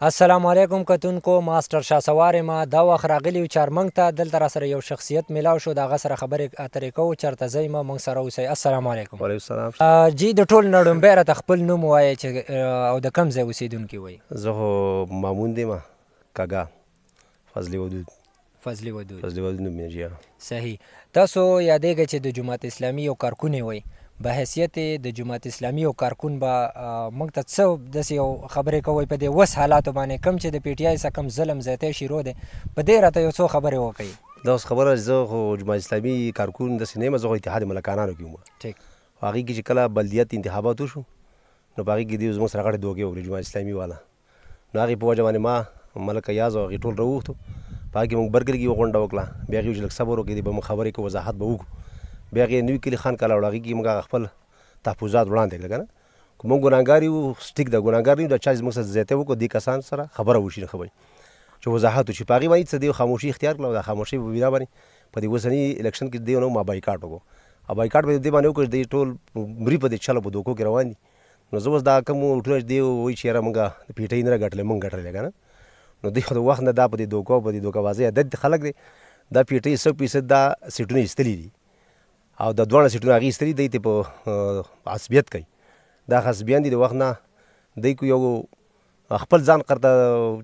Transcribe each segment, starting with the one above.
السلام علیکم کتونکو ماسټر شاسوار ما دا وخت راغلی و چارمنګ ته دلته را سره یو شخصیت میلاو شو د هغه سره خبرې اترې کوو چېرته ځئ ما موږ سره اوسئ. السلام علیکم. وعلیکم السلام. جی د ټول نړومبی راته خپل نوم ووایئ چې او د کوم ځای اوسېدونکي وئ؟ زه خو مامون یم کاږه فضلي ودود. فضلي ودود. فضلي ودود نوم یې جی. صحیح. تاسو یادېږئ چې د جماعت اسلامي یو کارکون وئ. به حیثیت د جماعت اسلامي یو کارکون به موږ ته څه داسې یو خبرې کوئ په دې وس حالاتو باندې کوم چې د پی ټي آی څخه کوم ظلم زیاتی شروع دی په دې راته یو څو خبرې وکړئ. دا اوس خبره زه خو جماعت اسلامي کارکون داسې نه یم، زه خو اتحاد ملکانانو کې وم. ټیک. هغې کې چې کله بلدیت انتخابات وشو نو په هغې کې دوی زموږ سره غټې دوکې وکړې جماعت اسلامي والا. نو هغې په وجه باندې ما ملک ایاز او هغې ټول راووښتو. په هغې کې موږ برګل کې یوه غونډه وکړه. بیا هغې چې لږ صبر وکړې به موږ خبرې کوو وضاحت به وکړو. بیا هغې نوي کلي خان کاله وړو. هغې کې موږ هغه خپل تحفظات وړاندې کړل که نه. که موږ ګناهګار یو ټیک ده، ګناهګار نه یو، دا چا چې زموږ سره زیاتی وکړو دې کسان سره خبره وشي نه خبرې چې وضاحت وشي. په هغې باندې څه دی خاموشي اختیار کړه او دا خاموشي په بنا باندې په دې اوسني الیکشن کې دی نو ما بایکاټ وکړو. او بایکاټ به دې باندې وکړو چې دوی ټول مري په دې چلو په دوکو کې روان دي. نو زه اوس دا کوم وټونه چې دی وایي چې یاره موږ د پی ټي آی نه راګټلی موږ ګټلی که نه. نو دوی خو د وخت نه دا په دې دوکو په دې دوکهبازۍ عادت خلک دی. دا پی ټي آی 100% دا سیټونه ایستلي دي او د دواړه سیټونه هغې ایستلي دی ته په عصبیت کوي. دا حسبیان دي د وخت نه دی کو یو خپل ځان قرته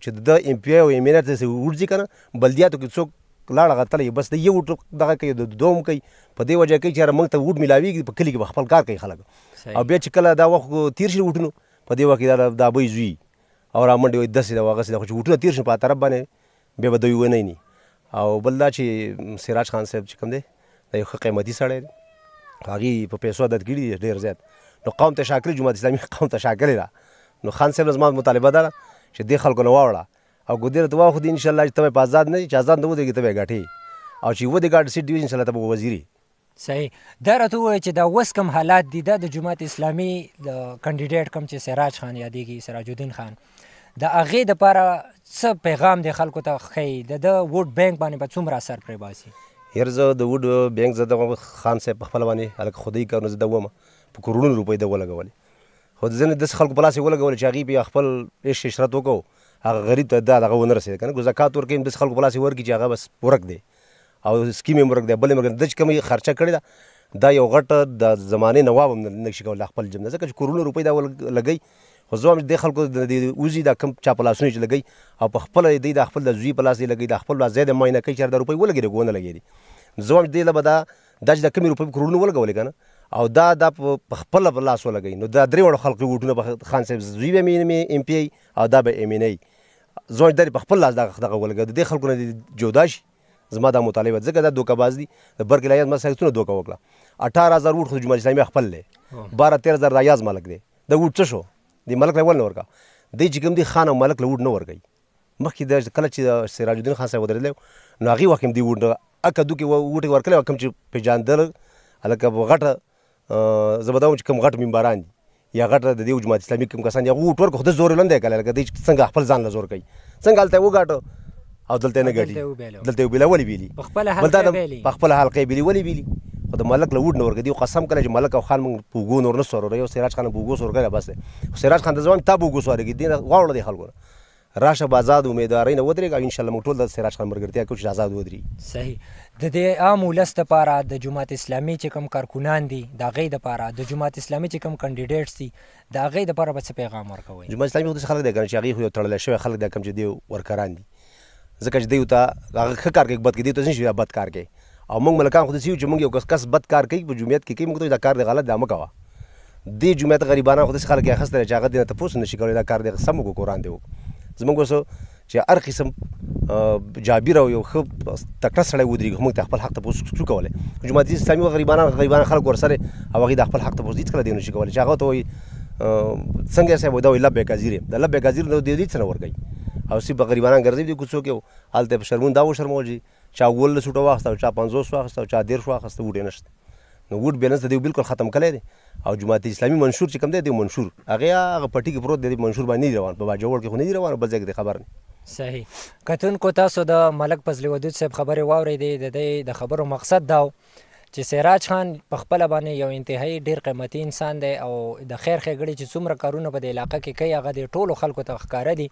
چې د ایم پی آی او ایم این ته وړځي که نه بلدیاتو کې څوک لاړه غتلی بس د یو وټ دغه کوي د دوم کوي په دې وجه کوي چې یاره موږ ته وټ میلاویږي په کلي کې به خپل کار کوي خلک. او بیا چې کله دا وخت تېر شي وټونو په دې وخت کې دا بوی زوی او رامنډې وایي داسې ده هغسې ده، خو چې وټونه تېر شي په طرف باندې بیا به دوی ونه ني. او بل دا چې سراج خان صاحب چې کوم دی دا یو ښه قیمتي سړی دی، هغې په پیسو عادت کړي دي ډېر زیات. نو قوم ته شاکرې جماعت اسلامي قوم ته شاکرې ده. نو خان صاحب زما مطالبه ده چې دې خلکو نه واوړه او ګودې راته واخلي انشاءالله چې ته به په آزاد نه چې آزاد نه ودرېږي ته به یې ګټې او چې ودې ګاډ سیټ ډي انشاءالله ته به وزیري. صحیح. دا راته ووایه چې دا اوس کوم حالات دي دا د جماعت اسلامي د کینډیډیټ کوم چې سراج خان یادېږي سراج الدین خان د هغې دپاره څه پیغام دی خلکو ته ښیي د ده ووټ بینک باندې به څومره اثر پرې باسي؟ یار زه د ووټ بینک زه د خان صاحب په خپله باندې هلکه خدای کار نو زه ده ومه په کروڑونو روپۍ ده ولګولې. خو ځینې داسې خلکو په لاس یې ولګولې چې هغې بیا خپل عشق عشرت وکړو هغه غریب ته دا دغه ونه رسېد که نه. زکات ورکوي داسې خلکو په لاس یې ورکړي چې هغه بس ورک دی او سکیم یې ورک دی بل یې ورک دی. ده چې کومې خرچه کړې ده دا یو غټه د زمانې نواب هم نه شي کولی خپل جب نه، ځکه چې کروڑونو روپۍ دا لګوي. خو زه وایم چې دې خلکو د وځي دا کوم چا په لاسونو چې لګوي او په خپله دوی دا خپل د زوی په لاس یې لګوي دا خپل لاس ځای د معاینه کوي چې دا روپۍ ولګېدې که ونه لګېدې. زه وایم چې دې له به دا چې د کومې روپۍ په کروڑونو ولګولې که نه او دا په خپله په لاس ولګوي نو دا درې وړو خلقو ووټونه به خان صاحب زوی به ایم پی آی او دا به ایم این ای. زه وایم دا په خپل لاس دغه ولګوي د دې خلکو نه دې جدا شي. زما دا مطالبه ځکه دا دوکهباز دي. د برګل ایاز ما سره څونه دوکه وکړه 18,000 ووټ خو د جماعت اسلامي خپل دی 12-13,000 د ایاز ملک دی. د ووټ څه شو دې ملک له ول نه ورکړه. دی چې کوم دی خان او ملک له ووټ نه ورکوي. مخکې د کله چې سراج الدین خان صاحب ودرېدلی نو هغې وخت هم دې ووټ اکه دوکې ووټ یې ورکړی او کوم چې پېژندل هلکه غټه زه به دا وایم چې کوم غټ ممبران دي یا غټه د دې جماعت اسلامي کوم کسان دي هغه ووټ ورکړو خو ده زور یې نه دی کړی لکه دی څنګه خپل ځان له زور کوي څنګه هلته یې وګاټه او دلته یې نه ګټي دلته یې وبېله ولې بېلي په خپله حلقه یې بېلي ولې بېلي خو د ملک له ووټ نه ورکوي. دی قسم کړی چې ملک او خان موږ په اوږو نور نه سوروره یو سراج خان په اوږو سور کړی بس دی. خو سراج خان ته زه وایم تا په اوږو سوارېږي دې نه واوړه دې خلکو نه راشه به آزاد امیدوارۍ نه ودرېږه او انشاءالله موږ ټول د سراج خان ملګرتیا کوو چې آزاد ودرېږي. صحیح. د دې عام ولس دپاره د جماعت اسلامي چې کوم کارکونان دي د هغې دپاره د جماعت اسلامي چې کوم کینډیډیټس دي د هغې دپاره به څه پیغام ورکوئ؟ جماعت اسلامي خو داسې خلک دی که نه چې هغې خو یو تړلی شوی خلک دی کوم چې دی ورکران دي ځکه چې دوی ته هغه ښه کار کوي بد کوي دوی ته ځینې شي بد کار کوي او موږ ملکان خو داسې یو چې موږ یو کس بد کار کوي په جمعیت کې کوي موږ ته دا کار دی غلط دی مه کوه. دې جمعیت غریبانان خو داسې خلک یې اخیستی دی چې هغه دې نه تپوس نه شي کولی دا کار دی سم وکړو قرآن دی وکړو. زموږ اوس چې هر قسم جابر او یو ښه تکړه سړی ودرېږي موږ ته خپل حق تپوس شو کولی. جماعت اسلامي غریبانان خلک ورسره او هغې د خپل حق تپوس هېڅکله دی نه شي کولی چې هغه ته وایي څنګه صاحب وایي دا وایي لبیک حاضر یم د لبیک حاضر نه دې څه نه ورکوي او سی په غریبانان ګرځوي دي کوڅو کې هلته په شرمون دا وشرمول چې چا 19 وټه واخیسته او چا 50 واخیسته او چا 13 واخیسته ووټ یې نشته. نو ووټ بیلنس د دوی بالکل ختم کړی دی او جماعت اسلامي منشور چې کوم دی دی منشور هغه پټي کې پروت دی منشور باندې نه دی روان په باجوړ کې خو نه دی روان بل ځای کې دی خبر نه. صحیح. کتونکو تاسو د ملک فضلي ودود صاحب خبرې واورېدې د دې د خبرو مقصد دا چې سراج خان په خپله باندې یو انتهایی ډېر قیمتي انسان دی او د خیر ښېګړې چې څومره کارونه په دې علاقه کې کوي هغه د ټولو خلکو ته ښکاره دي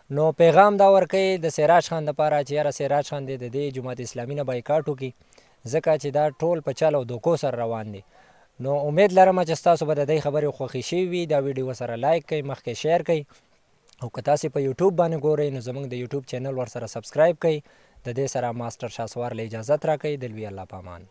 نو پیغام دا ورکوي د سراج خان دپاره چې یاره سراج خان دې د دې جماعت اسلامي نه بایکاټ وکړي ځکه چې دا ټول په چل او دوکو سره روان دي. نو امید لرم چې ستاسو به د دې خبرې خوښې شوي وي. دا ویډیو ورسره لایک کړئ، مخکې شیر کړئ، او که تاسې په یوټیوب باندې ګورئ نو زموږ د یوټیوب چینل ورسره سبسکرایب کړئ. د دې سره ماسټر شاسوار له اجازت راکوي. د لوی الله په امان.